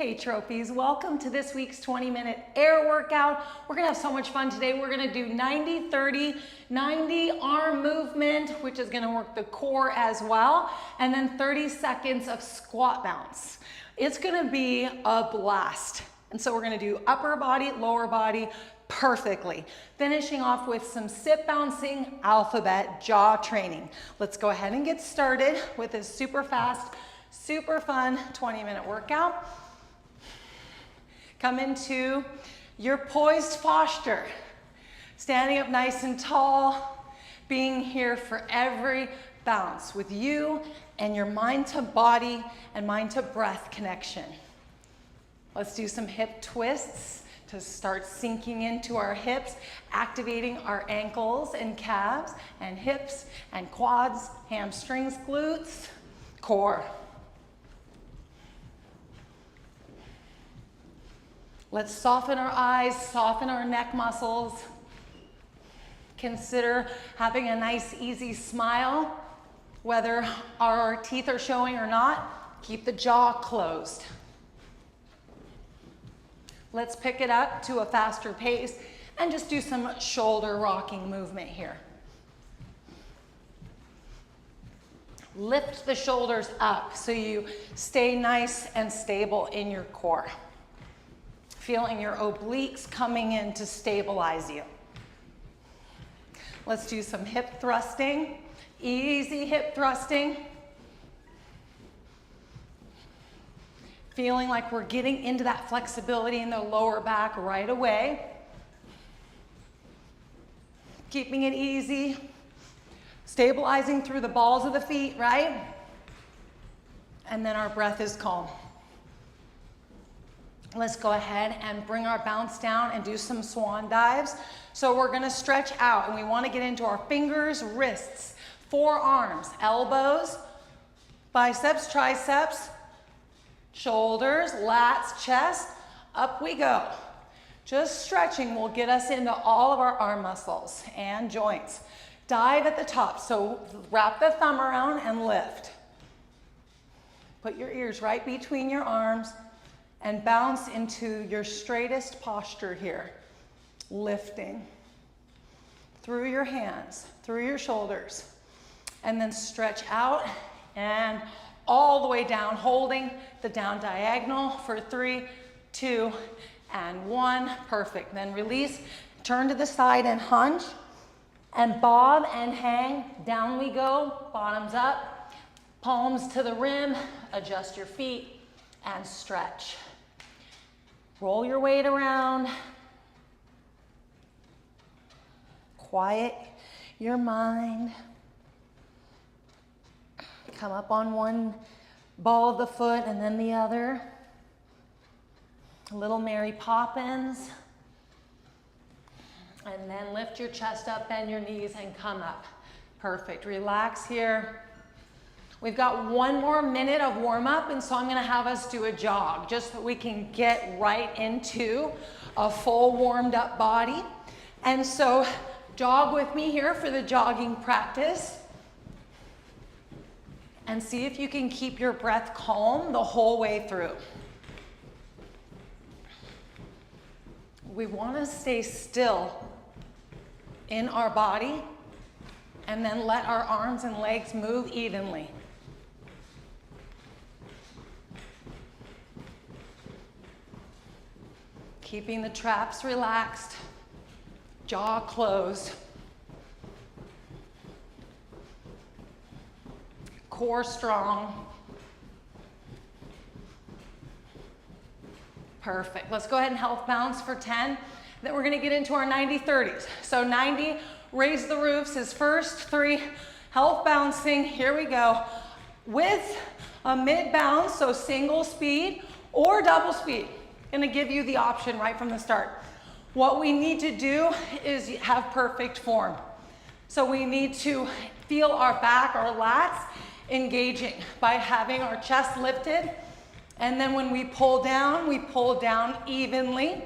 Hey trophies, welcome to this week's 20-minute air workout. We're gonna have so much fun today. We're gonna do 90, 30, 90 arm movement, which is gonna work the core as well, and then 30 seconds of squat bounce. It's gonna be a blast. And so we're gonna do upper body, lower body perfectly. Finishing off with some sit bouncing alphabet jaw training. Let's go ahead and get started with this super fast, super fun 20-minute workout. Come into your poised posture, standing up nice and tall, being here for every bounce with you and your mind to body and mind to breath connection. Let's do some hip twists to start sinking into our hips, activating our ankles and calves and hips and quads, hamstrings, glutes, core. Let's soften our eyes, soften our neck muscles. Consider having a nice, easy smile, whether our teeth are showing or not. Keep the jaw closed. Let's pick it up to a faster pace and just do some shoulder rocking movement here. Lift the shoulders up so you stay nice and stable in your core. Feeling your obliques coming in to stabilize you. Let's do some hip thrusting, easy hip thrusting. Feeling like we're getting into that flexibility in the lower back right away. Keeping it easy, stabilizing through the balls of the feet, right? And then our breath is calm. Let's go ahead and bring our bounce down and do some swan dives. So we're gonna stretch out and we wanna get into our fingers, wrists, forearms, elbows, biceps, triceps, shoulders, lats, chest, up we go. Just stretching will get us into all of our arm muscles and joints. Dive at the top, so wrap the thumb around and lift. Put your ears right between your arms and bounce into your straightest posture here. Lifting through your hands, through your shoulders, and then stretch out and all the way down, holding the down diagonal for 3, 2, and 1. Perfect. Then release, turn to the side and hunch, and bob and hang. Down we go, bottoms up, palms to the rim, adjust your feet, and stretch. Roll your weight around. Quiet your mind. Come up on one ball of the foot and then the other. Little Mary Poppins. And then lift your chest up, bend your knees, and come up. Perfect. Relax here. We've got 1 more minute of warm up, and so I'm gonna have us do a jog just so we can get right into a full warmed up body. And so jog with me here for the jogging practice. And see if you can keep your breath calm the whole way through. We wanna stay still in our body and then let our arms and legs move evenly. Keeping the traps relaxed, jaw closed, core strong. Perfect. Let's go ahead and health bounce for 10. Then we're gonna get into our 90-30s. So 90, raise the roofs is first, 3, health bouncing, here we go. With a mid bounce, so single speed or double speed. Gonna give you the option right from the start. What we need to do is have perfect form. So we need to feel our back, our lats engaging by having our chest lifted. And then when we pull down evenly,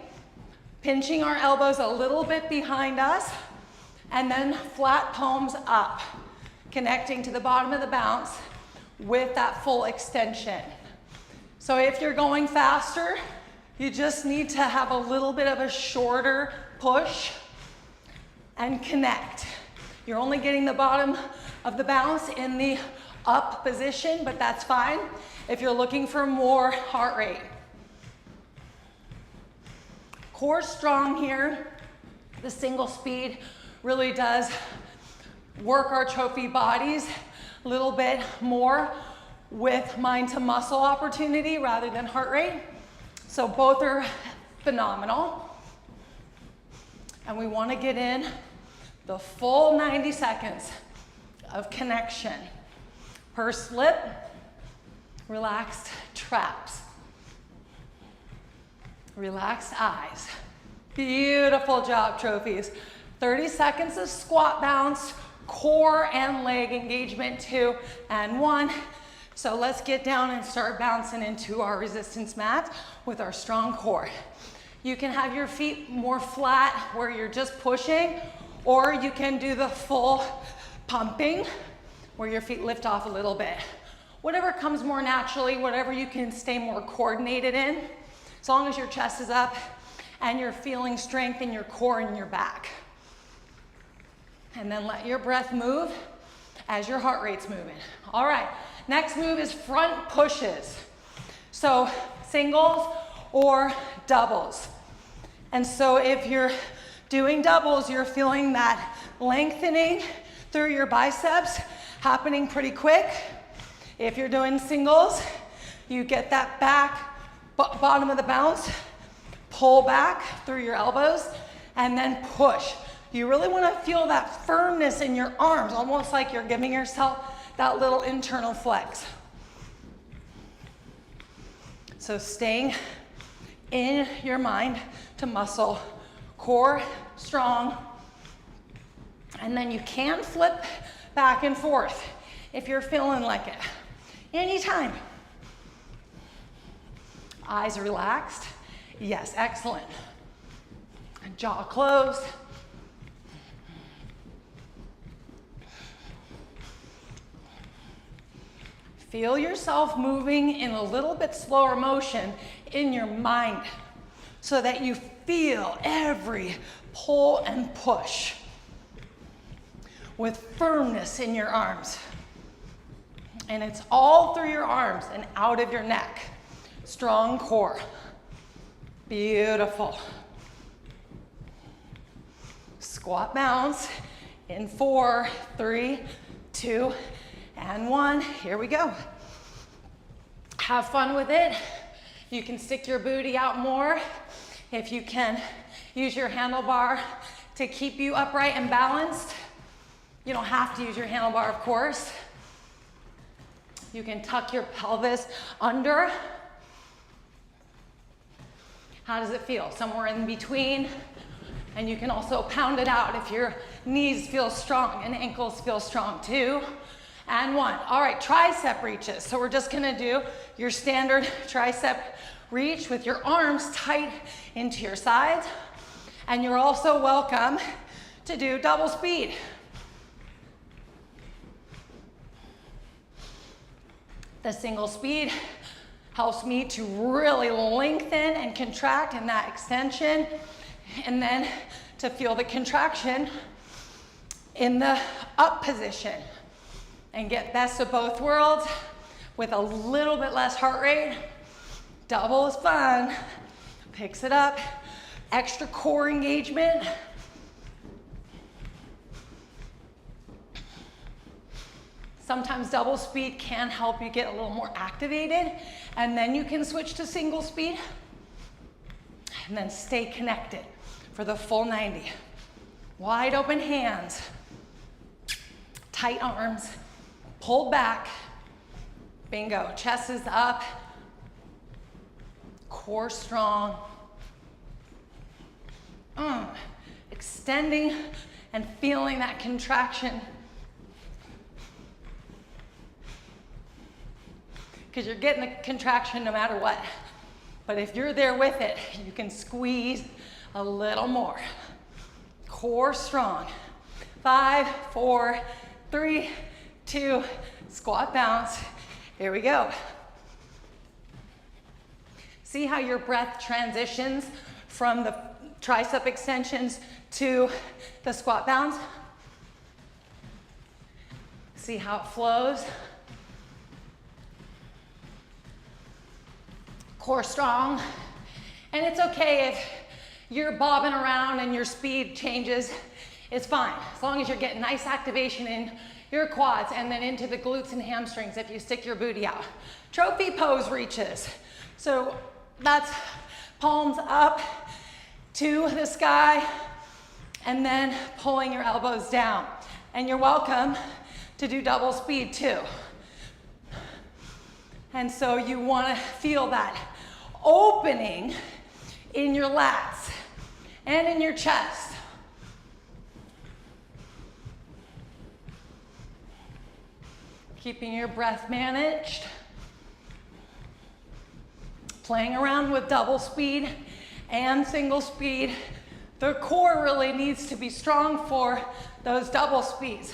pinching our elbows a little bit behind us, and then flat palms up, connecting to the bottom of the bounce with that full extension. So if you're going faster, you just need to have a little bit of a shorter push and connect. You're only getting the bottom of the bounce in the up position, but that's fine if you're looking for more heart rate. Core strong here. The single speed really does work our trophy bodies a little bit more with mind to muscle opportunity rather than heart rate. So both are phenomenal. And we want to get in the full 90 seconds of connection. Pursed lip, relaxed traps, relaxed eyes. Beautiful job, trophies. 30 seconds of squat bounce, core and leg engagement, 2 and 1. So let's get down and start bouncing into our resistance mat with our strong core. You can have your feet more flat where you're just pushing, or you can do the full pumping where your feet lift off a little bit. Whatever comes more naturally, whatever you can stay more coordinated in, as long as your chest is up and you're feeling strength in your core and your back. And then let your breath move as your heart rate's moving. All right, next move is front pushes. So singles or doubles. And so if you're doing doubles, you're feeling that lengthening through your biceps happening pretty quick. If you're doing singles, you get that back, bottom of the bounce, pull back through your elbows, and then push. You really want to feel that firmness in your arms, almost like you're giving yourself that little internal flex. So staying in your mind to muscle, core strong, and then you can flip back and forth if you're feeling like it. Anytime. Eyes relaxed. Yes, excellent. Jaw closed. Feel yourself moving in a little bit slower motion in your mind so that you feel every pull and push with firmness in your arms. And it's all through your arms and out of your neck. Strong core. Beautiful. Squat bounce in 4, 3, 2, and 1. Here we go. Have fun with it. You can stick your booty out more. If you can use your handlebar to keep you upright and balanced. You don't have to use your handlebar, of course. You can tuck your pelvis under. How does it feel? Somewhere in between. And you can also pound it out if your knees feel strong and ankles feel strong too. And 1. All right, tricep reaches. So we're just gonna do your standard tricep reach with your arms tight into your sides. And you're also welcome to do double speed. The single speed helps me to really lengthen and contract in that extension, and then to feel the contraction in the up position and get best of both worlds with a little bit less heart rate. Double is fun, picks it up, extra core engagement. Sometimes double speed can help you get a little more activated, and then you can switch to single speed and then stay connected for the full 90. Wide open hands, tight arms, pull back, bingo. Chest is up, core strong. Extending and feeling that contraction. Because you're getting the contraction no matter what. But if you're there with it, you can squeeze a little more. Core strong. 5, 4, 3, 2, squat bounce. Here we go. See how your breath transitions from the tricep extensions to the squat bounce? See how it flows? Core strong. And it's okay if you're bobbing around and your speed changes. It's fine, as long as you're getting nice activation in your quads and then into the glutes and hamstrings if you stick your booty out. Trophy pose reaches. So that's palms up to the sky and then pulling your elbows down. And you're welcome to do double speed too. And so you want to feel that opening in your lats and in your chest. Keeping your breath managed. Playing around with double speed and single speed. The core really needs to be strong for those double speeds.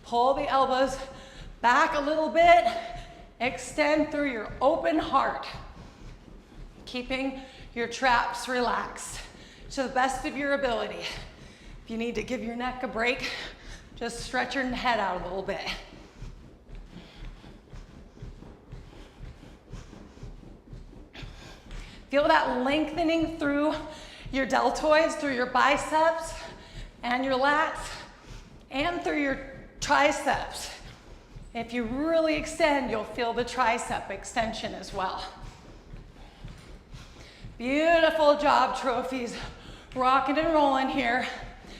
Pull the elbows back a little bit. Extend through your open heart. Keeping your traps relaxed to the best of your ability. If you need to give your neck a break, just stretch your head out a little bit. Feel that lengthening through your deltoids, through your biceps and your lats, and through your triceps. If you really extend, you'll feel the tricep extension as well. Beautiful job, trophies. Rocking and rolling here.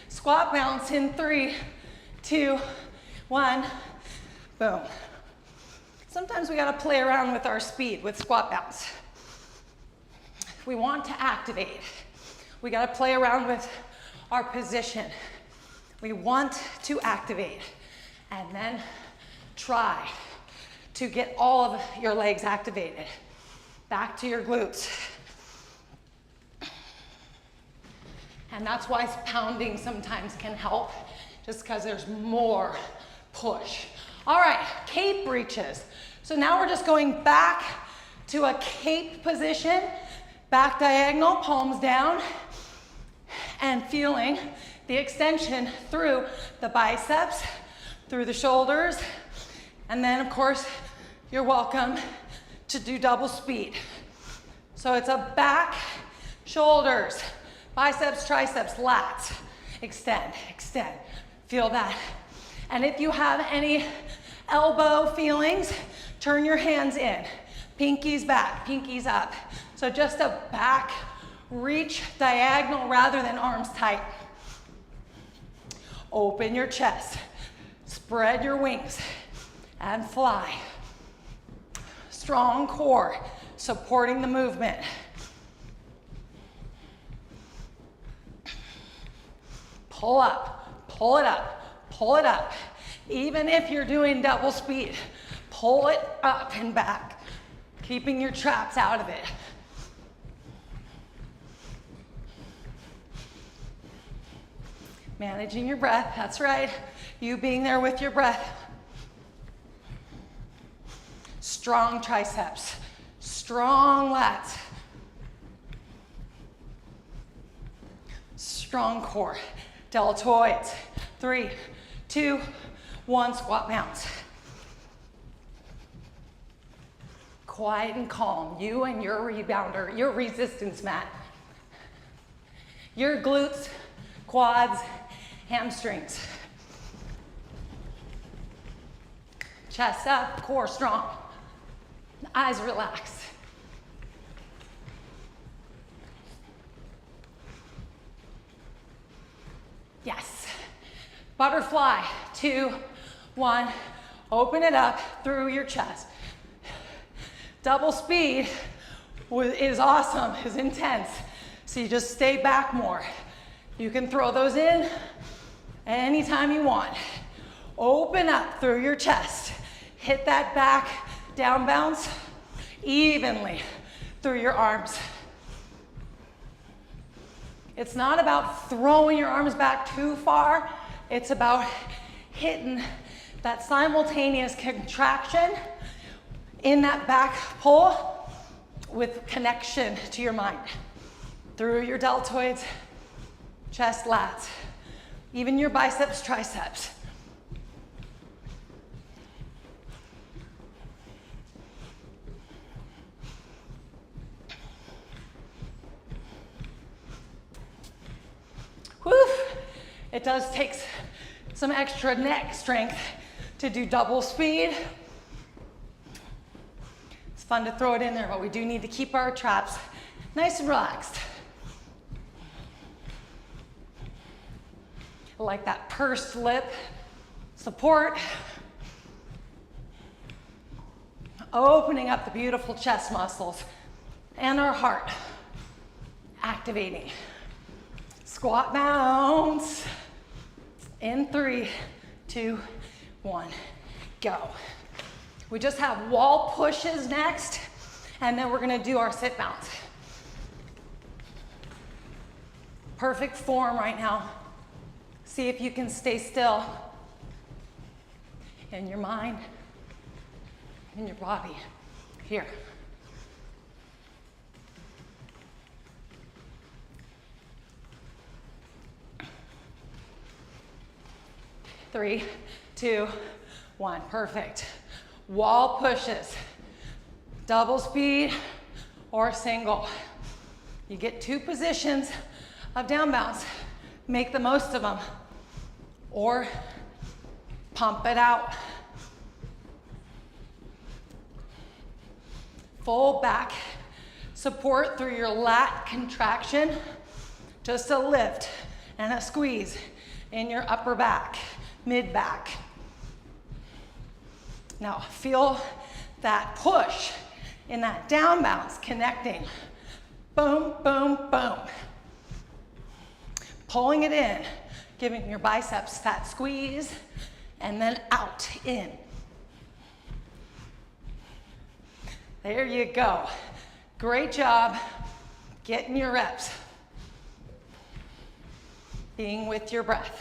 Squat bounce in 3, 2, 1, boom. Sometimes we gotta play around with our speed with squat bounce. If we want to activate, we gotta play around with our position. We want to activate and then try to get all of your legs activated. Back to your glutes. And that's why pounding sometimes can help, just because there's more push. All right, cape reaches. So now we're just going back to a cape position, back diagonal, palms down, and feeling the extension through the biceps, through the shoulders, and then of course, you're welcome to do double speed. So it's a back, shoulders, biceps, triceps, lats. Extend, extend. Feel that. And if you have any elbow feelings, turn your hands in. Pinkies back, pinkies up. So just a back reach diagonal rather than arms tight. Open your chest. Spread your wings and fly. Strong core, supporting the movement. Pull up, pull it up, pull it up. Even if you're doing double speed, pull it up and back, keeping your traps out of it. Managing your breath, that's right. You being there with your breath. Strong triceps, strong lats. Strong core. Deltoids. 3, 2, 1, squat bounce. Quiet and calm. You and your rebounder, your resistance mat. Your glutes, quads, hamstrings. Chest up, core strong. Eyes relaxed. Yes. Butterfly. 2, 1. Open it up through your chest. Double speed is awesome, is intense. So you just stay back more. You can throw those in anytime you want. Open up through your chest. Hit that back down bounce evenly through your arms. It's not about throwing your arms back too far. It's about hitting that simultaneous contraction in that back pull with connection to your mind. Through your deltoids, chest, lats, even your biceps, triceps. Whew. It does take some extra neck strength to do double speed. It's fun to throw it in there, but we do need to keep our traps nice and relaxed. I like that pursed lip support. Opening up the beautiful chest muscles and our heart. Activating. Squat bounce. In 3, 2, 1, go. We just have wall pushes next, and then we're gonna do our sit bounce. Perfect form right now. See if you can stay still in your mind, in your body. Here. Three, 2, 1, perfect. Wall pushes, double speed or single. You get 2 positions of down bounce. Make the most of them or pump it out. Full back support through your lat contraction. Just a lift and a squeeze in your upper back. Mid back. Now feel that push in that down bounce connecting. Boom, boom, boom. Pulling it in, giving your biceps that squeeze, and then out, in. There you go. Great job getting your reps. Being with your breath.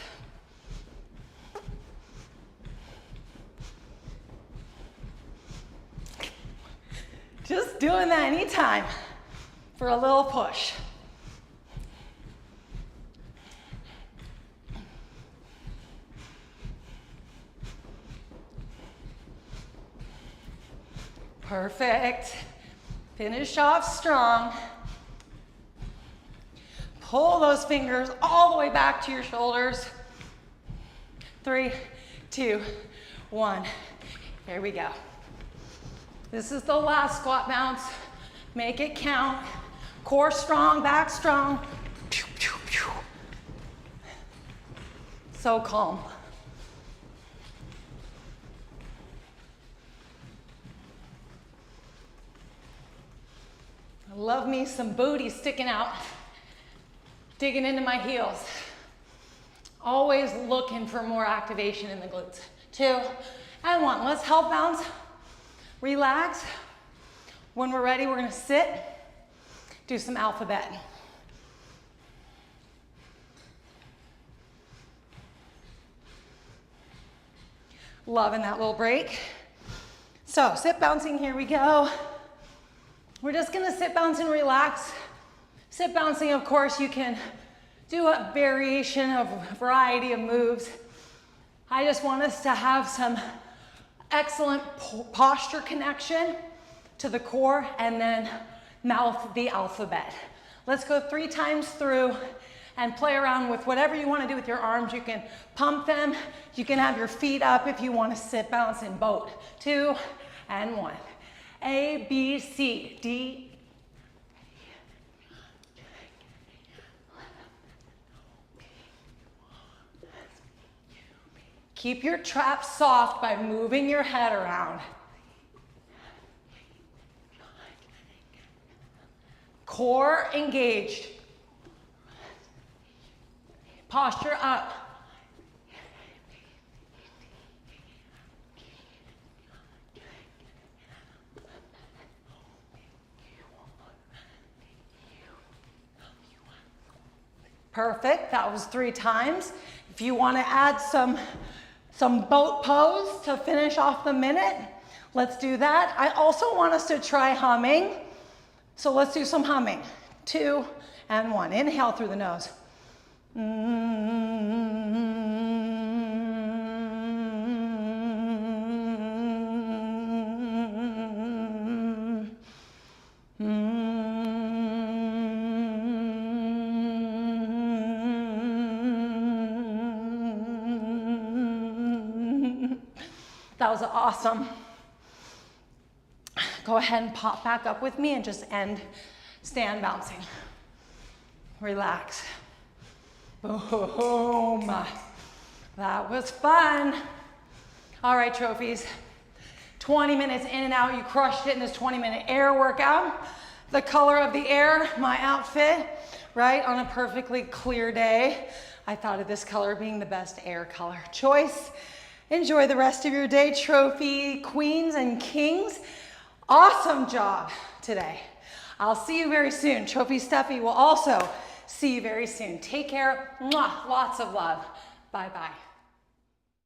Just doing that anytime for a little push. Perfect. Finish off strong. Pull those fingers all the way back to your shoulders. 3, 2, 1. Here we go. This is the last squat bounce. Make it count. Core strong, back strong. So calm. I love me some booty sticking out, digging into my heels. Always looking for more activation in the glutes. 2 and 1. Let's help bounce. Relax. When we're ready, we're gonna sit, do some alphabet. Loving that little break. So sit bouncing, here we go. We're just gonna sit bounce and relax. Sit bouncing, of course, you can do a variation of a variety of moves. I just want us to have some excellent posture connection to the core and then mouth the alphabet. Let's go 3 times through and play around with whatever you want to do with your arms. You can pump them. You can have your feet up if you want to sit bounce in boat. 2 and 1. A, B, C, D. Keep your traps soft by moving your head around. Core engaged. Posture up. Perfect, that was 3 times. If you want to add some boat pose to finish off the minute, let's do that. I also want us to try humming So let's do some humming. 2 and 1. Inhale through the nose. That was awesome. Go ahead and pop back up with me and just end stand bouncing. Relax. Boom. That was fun. All right, trophies. 20 minutes in and out. You crushed it in this 20-minute air workout. The color of the air, my outfit, right? On a perfectly clear day, I thought of this color being the best air color choice. Enjoy the rest of your day, trophy queens and kings. Awesome job today. I'll see you very soon. Trophy Steffi will also see you very soon. Take care. Mwah. Lots of love. Bye-bye.